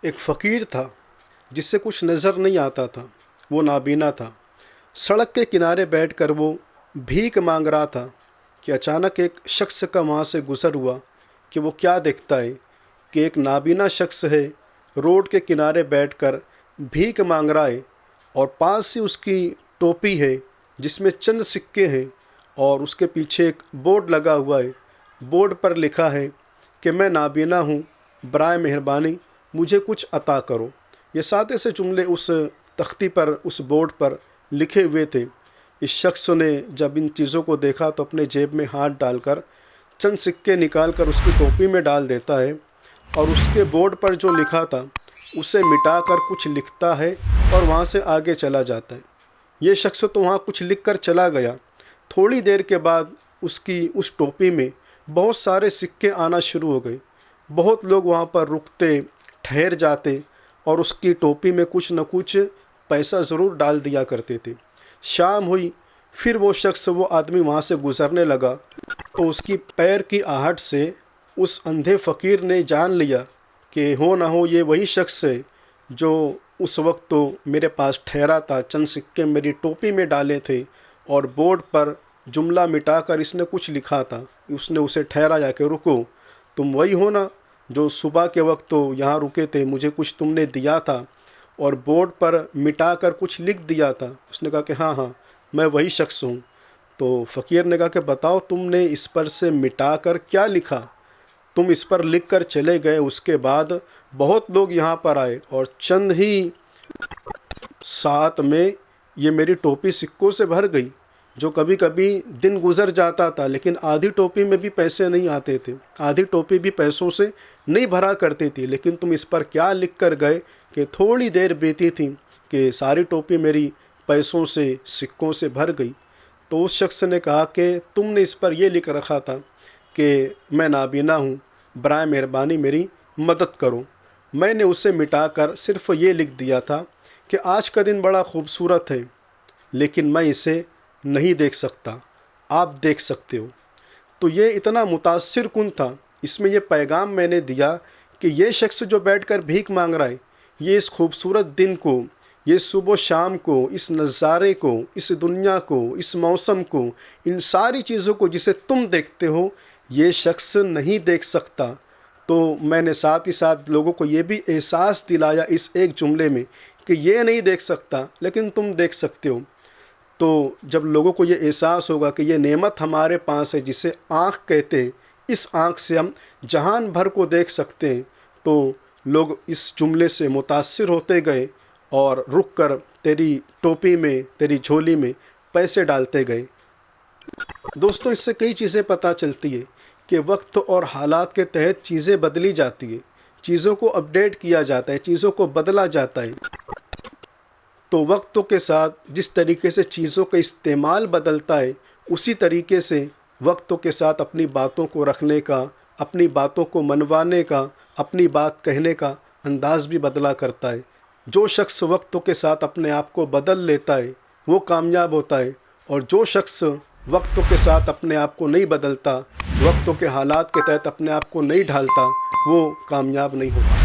ایک فقیر تھا جس سے کچھ نظر نہیں آتا تھا، وہ نابینا تھا۔ سڑک کے کنارے بیٹھ کر وہ بھیک مانگ رہا تھا کہ اچانک ایک شخص کا وہاں سے گزر ہوا کہ وہ کیا دیکھتا ہے کہ ایک نابینا شخص ہے، روڈ کے کنارے بیٹھ کر بھیک مانگ رہا ہے، اور پاس ہی اس کی ٹوپی ہے جس میں چند سکے ہیں، اور اس کے پیچھے ایک بورڈ لگا ہوا ہے۔ بورڈ پر لکھا ہے کہ میں نابینا ہوں، برائے مہربانی مجھے کچھ عطا کرو۔ یہ سادے سے جملے اس تختی پر، اس بورڈ پر لکھے ہوئے تھے۔ اس شخص نے جب ان چیزوں کو دیکھا تو اپنے جیب میں ہاتھ ڈال کر چند سکے نکال کر اس کی ٹوپی میں ڈال دیتا ہے، اور اس کے بورڈ پر جو لکھا تھا اسے مٹا کر کچھ لکھتا ہے اور وہاں سے آگے چلا جاتا ہے۔ یہ شخص تو وہاں کچھ لکھ کر چلا گیا۔ تھوڑی دیر کے بعد اس ٹوپی میں بہت سارے سکے آنا شروع ہو گئے۔ بہت لوگ وہاں پر رکتے، ٹھہر جاتے اور اس کی ٹوپی میں کچھ نہ کچھ پیسہ ضرور ڈال دیا کرتے تھے۔ شام ہوئی، پھر وہ آدمی وہاں سے گزرنے لگا تو اس کی پیر کی آہٹ سے اس اندھے فقیر نے جان لیا کہ ہو نہ ہو یہ وہی شخص ہے جو اس وقت تو میرے پاس ٹھہرا تھا، چند سکے میری ٹوپی میں ڈالے تھے اور بورڈ پر جملہ مٹا کر اس نے کچھ لکھا تھا۔ اس نے اسے ٹھہرایا کہ رکو، تم وہی ہو نا جو صبح کے وقت تو یہاں رکے تھے، مجھے کچھ تم نے دیا تھا اور بورڈ پر مٹا کر کچھ لکھ دیا تھا؟ اس نے کہا کہ ہاں میں وہی شخص ہوں۔ تو فقیر نے کہا کہ بتاؤ تم نے اس پر سے مٹا کر کیا لکھا؟ تم اس پر لکھ کر چلے گئے، اس کے بعد بہت لوگ یہاں پر آئے اور چند ہی ساعت میں یہ میری ٹوپی سکوں سے بھر گئی۔ جو کبھی کبھی دن گزر جاتا تھا لیکن آدھی ٹوپی میں بھی پیسے نہیں آتے تھے، آدھی ٹوپی بھی پیسوں سے نہیں بھرا کرتی تھی، لیکن تم اس پر کیا لکھ کر گئے کہ تھوڑی دیر بیتی تھی کہ ساری ٹوپی میری پیسوں سے، سکوں سے بھر گئی۔ تو اس شخص نے کہا کہ تم نے اس پر یہ لکھ رکھا تھا کہ میں نابینا ہوں، برائے مہربانی میری مدد کرو۔ میں نے اسے مٹا کر صرف یہ لکھ دیا تھا کہ آج کا دن بڑا خوبصورت ہے لیکن میں اسے نہیں دیکھ سکتا، آپ دیکھ سکتے ہو۔ تو یہ اتنا متاثر کن تھا، اس میں یہ پیغام میں نے دیا کہ یہ شخص جو بیٹھ کر بھیک مانگ رہا ہے، یہ اس خوبصورت دن کو، یہ صبح و شام کو، اس نظارے کو، اس دنیا کو، اس موسم کو، ان ساری چیزوں کو جسے تم دیکھتے ہو، یہ شخص نہیں دیکھ سکتا۔ تو میں نے ساتھ ہی ساتھ لوگوں کو یہ بھی احساس دلایا اس ایک جملے میں کہ یہ نہیں دیکھ سکتا لیکن تم دیکھ سکتے ہو۔ تو جب لوگوں کو یہ احساس ہوگا کہ یہ نعمت ہمارے پاس ہے جسے آنکھ کہتے ہیں، اس آنکھ سے ہم جہان بھر کو دیکھ سکتے ہیں، تو لوگ اس جملے سے متاثر ہوتے گئے اور رک کر تیری ٹوپی میں، تیری جھولی میں پیسے ڈالتے گئے۔ دوستو، اس سے کئی چیزیں پتہ چلتی ہے کہ وقت اور حالات کے تحت چیزیں بدلی جاتی ہے، چیزوں کو اپڈیٹ کیا جاتا ہے، چیزوں کو بدلا جاتا ہے۔ تو وقتوں کے ساتھ جس طریقے سے چیزوں کا استعمال بدلتا ہے، اسی طریقے سے وقتوں کے ساتھ اپنی باتوں کو رکھنے کا، اپنی باتوں کو منوانے کا، اپنی بات کہنے کا انداز بھی بدلا کرتا ہے۔ جو شخص وقتوں کے ساتھ اپنے آپ کو بدل لیتا ہے وہ کامیاب ہوتا ہے، اور جو شخص وقتوں کے ساتھ اپنے آپ کو نہیں بدلتا، وقتوں کے حالات کے تحت اپنے آپ کو نہیں ڈھالتا، وہ کامیاب نہیں ہوتا۔